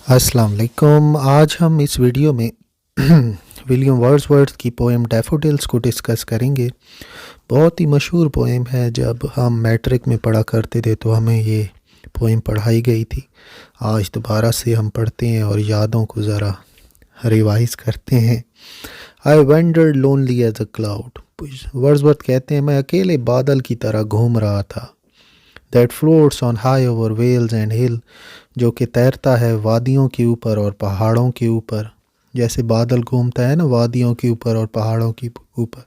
अस्सलाम वालेकुम। आज हम इस वीडियो में विलियम वर्ड्सवर्थ की पोएम डैफोडिल्स को डिस्कस करेंगे। बहुत ही मशहूर पोएम है। जब हम मैट्रिक में पढ़ा करते थे तो हमें ये पोएम पढ़ाई गई थी। आज दोबारा से हम पढ़ते हैं और यादों को ज़रा रिवाइज करते हैं। I wandered lonely as a cloud. Wordsworth कहते हैं मैं अकेले बादल की तरह घूम रहा था। That floats on high over vales and hill, जो कि तैरता है वादियों के ऊपर और पहाड़ों के ऊपर। जैसे बादल घूमता है ना वादियों के ऊपर और पहाड़ों के ऊपर,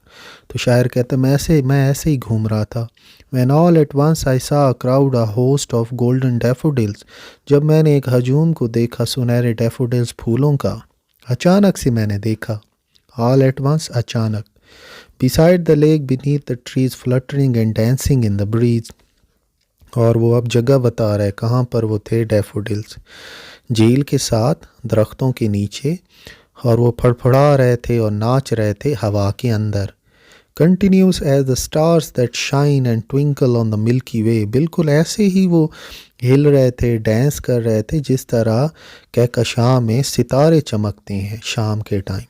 तो शायर कहते हैं मैं ऐसे ही घूम रहा था। When all at once I saw a crowd, a host of golden daffodils, जब मैंने एक हजूम को देखा सुनहरे डैफोडिल्स फूलों का। अचानक से मैंने देखा, all at once अचानक। Beside the lake, beneath the trees, fluttering and dancing in the breeze, और वो अब जगह बता रहा है कहाँ पर वो थे डैफोडिल्स। झील के साथ दरख्तों के नीचे, और वो फड़फड़ा रहे थे और नाच रहे थे हवा के अंदर। Continuous as the stars that shine and twinkle on the milky way, बिल्कुल ऐसे ही वो हिल रहे थे, डांस कर रहे थे जिस तरह कहकशां में सितारे चमकते हैं शाम के टाइम।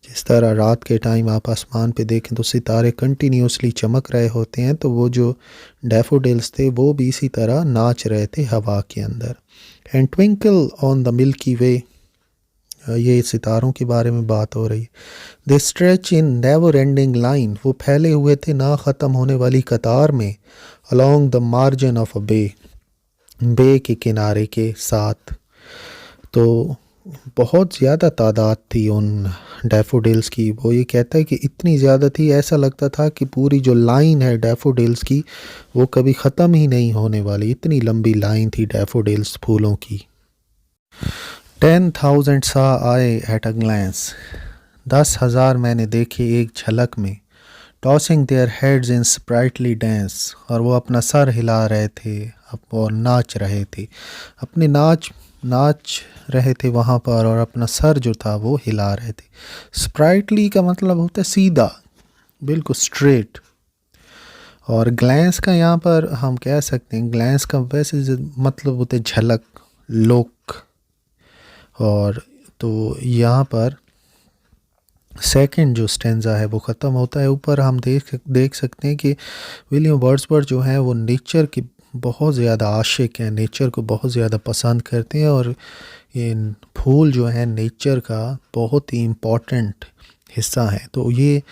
जिस तरह रात के टाइम आप आसमान पे देखें तो सितारे कंटिन्यूसली चमक रहे होते हैं, तो वो जो डैफोडिल्स थे वो भी इसी तरह नाच रहे थे हवा के अंदर। And twinkle on the milky way, ये सितारों के बारे में बात हो रही है। They stretch in never ending line, वो फैले हुए थे ना ख़त्म होने वाली कतार में। Along the margin of a bay, bay के किनारे के साथ। तो बहुत ज़्यादा तादाद थी उन डैफोडिल्स की। वो ये कहता है कि इतनी ज़्यादा थी, ऐसा लगता था कि पूरी जो लाइन है डैफोडिल्स की वो कभी ख़त्म ही नहीं होने वाली। इतनी लंबी लाइन थी डैफोडिल्स फूलों की। 10,000 सा आए एट अ ग्लैंस, 10,000 मैंने देखे एक झलक में। Tossing their heads in sprightly dance, और वो अपना सर हिला रहे थे और नाच रहे थे। अपने नाच रहे थे वहाँ पर, और अपना सर जो था वो हिला रहे थे। स्प्राइटली का मतलब होता है सीधा, बिल्कुल स्ट्रेट। और ग्लैंस का यहाँ पर हम कह सकते हैं, ग्लैंस का वैसे मतलब होता है झलक, लुक। और तो यहाँ पर सेकंड जो स्टेंजा है वो ख़त्म होता है। ऊपर हम देख सकते हैं कि विलियम वर्ड्सवर्थ जो है वो नेचर के बहुत ज़्यादा आशिक हैं, नेचर को बहुत ज़्यादा पसंद करते हैं। और ये फूल जो है नेचर का बहुत ही इम्पॉर्टेंट हिस्सा है। तो ये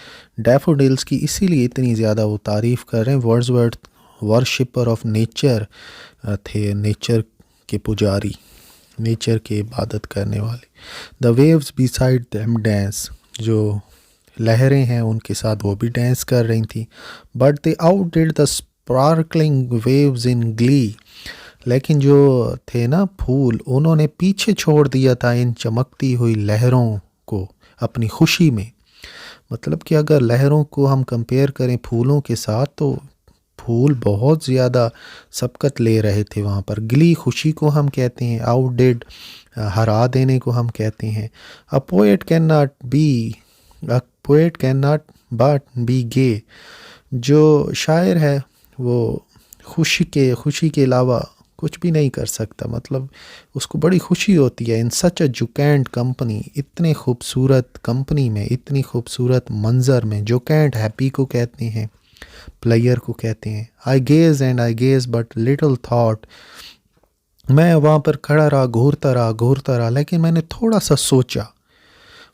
डैफोडिल्स की इसीलिए इतनी ज़्यादा वो तारीफ़ कर रहे हैं। वर्ड्सवर्थ वर्शिपर ऑफ नेचर थे, नेचर के पुजारी, नेचर की इबादत करने वाले। The waves beside them dance, जो लहरें हैं उनके साथ वो भी डांस कर रही थी। But they outdid the sparkling waves in glee, लेकिन जो थे ना फूल, उन्होंने पीछे छोड़ दिया था इन चमकती हुई लहरों को अपनी खुशी में। मतलब कि अगर लहरों को हम कंपेयर करें फूलों के साथ, तो फूल बहुत ज़्यादा सबकत ले रहे थे वहाँ पर। ग्ली खुशी को हम कहते हैं, आउटडिड हरा देने को हम कहते हैं। A poet can not but be gay, जो शायर है वो खुशी के अलावा कुछ भी नहीं कर सकता। मतलब उसको बड़ी खुशी होती है। इन सच अ जुकैंट कंपनी, इतने खूबसूरत कंपनी में, इतनी खूबसूरत मंजर में। जुकैंट हैप्पी को कहते हैं, प्लेयर को कहते हैं। आई गेज बट लिटिल थॉट, मैं वहाँ पर खड़ा रहा, घूरता रहा, लेकिन मैंने थोड़ा सा सोचा।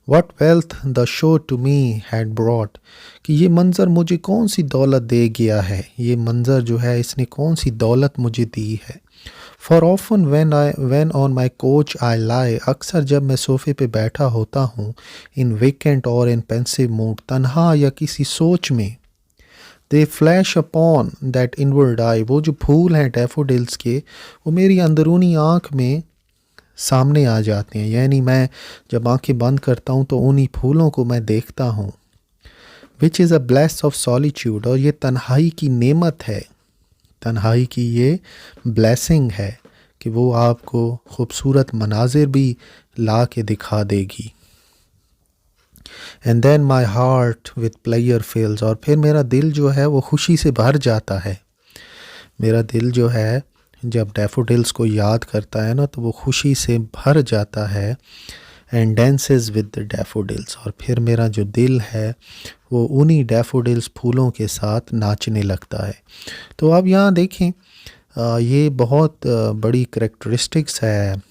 What wealth the show to me had brought, कि ये मंज़र मुझे कौन सी दौलत दे गया है, ये मंज़र जो है इसने कौन सी दौलत मुझे दी है। For often when on my coach I lie, अक्सर जब मैं सोफ़े पे बैठा होता हूँ, in vacant और in pensive mood, तन्हा या किसी सोच में। They flash upon that inward eye, वो जो फूल हैं डैफोडिल्स के, वो मेरी अंदरूनी आँख में सामने आ जाते हैं। यानी मैं जब आंखें बंद करता हूँ तो उन्हीं फूलों को मैं देखता हूँ। Which is a bless of solitude, और ये तन्हाई की नेमत है, तन्हाई की ये ब्लेसिंग है कि वो आपको खूबसूरत मनाजिर भी ला के दिखा देगी। And then my heart with pleasure fills, और फिर मेरा दिल जो है वो खुशी से भर जाता है। मेरा दिल जो है जब डैफोडिल्स को याद करता है ना तो वो खुशी से भर जाता है। And dances with the daffodils, और फिर मेरा जो दिल है वो उन्हीं डैफोडिल्स फूलों के साथ नाचने लगता है। तो अब यहाँ देखें, ये बहुत बड़ी करैक्टरिस्टिक्स है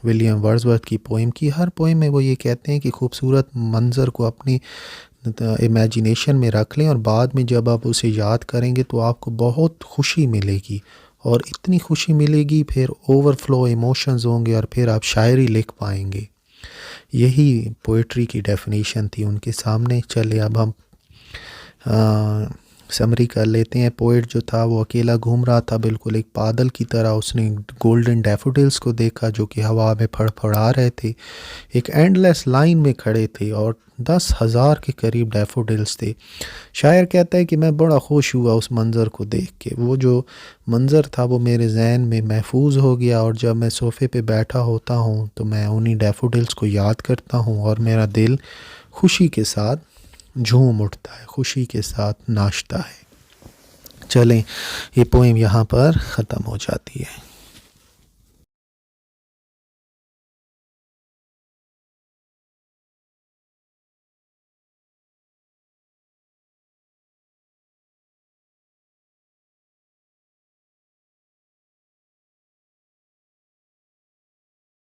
विलियम वर्ड्सवर्थ की पोइम की। हर पोइम में वो ये कहते हैं कि खूबसूरत मंज़र को अपनी इमेजिनेशन में रख लें और बाद में जब आप उसे याद करेंगे तो आपको बहुत खुशी मिलेगी, और इतनी खुशी मिलेगी फिर ओवरफ्लो इमोशंस होंगे और फिर आप शायरी लिख पाएंगे। यही पोइट्री की डेफिनेशन थी उनके सामने। चले अब हम समरी कर लेते हैं। पोइट जो था वो अकेला घूम रहा था, बिल्कुल एक पागल की तरह। उसने गोल्डन डैफोडिल्स को देखा जो कि हवा में फड़फड़ा रहे थे, एक एंडलेस लाइन में खड़े थे और 10,000 के करीब डैफोडिल्स थे। शायर कहता है कि मैं बड़ा खुश हुआ उस मंज़र को देख के। वो जो मंज़र था वो मेरे जहन में महफूज हो गया, और जब मैं सोफ़े पे बैठा होता हूँ तो मैं उन्हीं डैफोडिल्स को याद करता हूँ और मेरा दिल खुशी के साथ झूम उठता है, खुशी के साथ नाचता है। चलें, ये पोएम यहाँ पर ख़त्म हो जाती है।